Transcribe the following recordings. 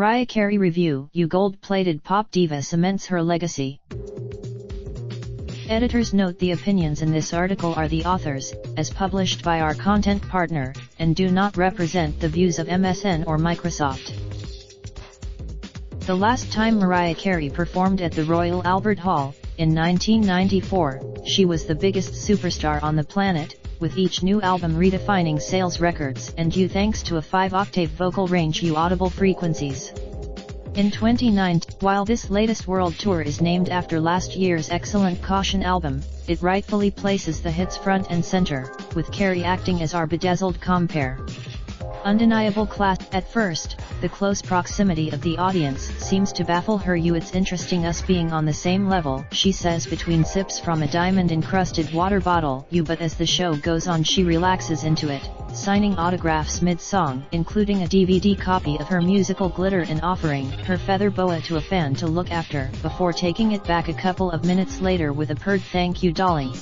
Mariah Carey review: You gold-plated pop diva cements her legacy. Editors note the opinions in this article are the author's, as published by our content partner, and do not represent the views of MSN or Microsoft. The last time Mariah Carey performed at the Royal Albert Hall, in 1994, she was the biggest superstar on the planet, with each new album redefining sales records and due thanks to a 5-octave vocal range audible frequencies. In 2019, while this latest world tour is named after last year's excellent Caution album, it rightfully places the hits front and center, with Carey acting as our bedazzled compare. Undeniable class. At first, the close proximity of the audience seems to baffle her. It's interesting us being on the same level, she says between sips from a diamond-encrusted water bottle. But as the show goes on, she relaxes into it, signing autographs mid-song, including a DVD copy of her musical Glitter and offering her feather boa to a fan to look after, before taking it back a couple of minutes later with a purred "Thank you, darling."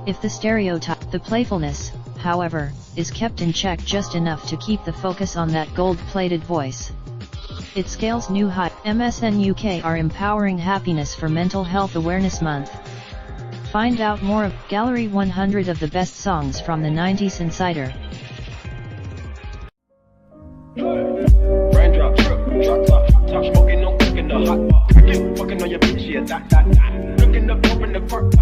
If the stereotype, the playfulness, however, is kept in check just enough to keep the focus on that gold-plated voice, it scales new heights. MSN UK are empowering happiness for Mental Health Awareness Month. Find out more of Gallery 100 of the best songs from the 90s Insider. Raindrop, drop top smoking, no cooking the hot pot. I keep fucking on your bitch, yeah, that. Looking up, open the park.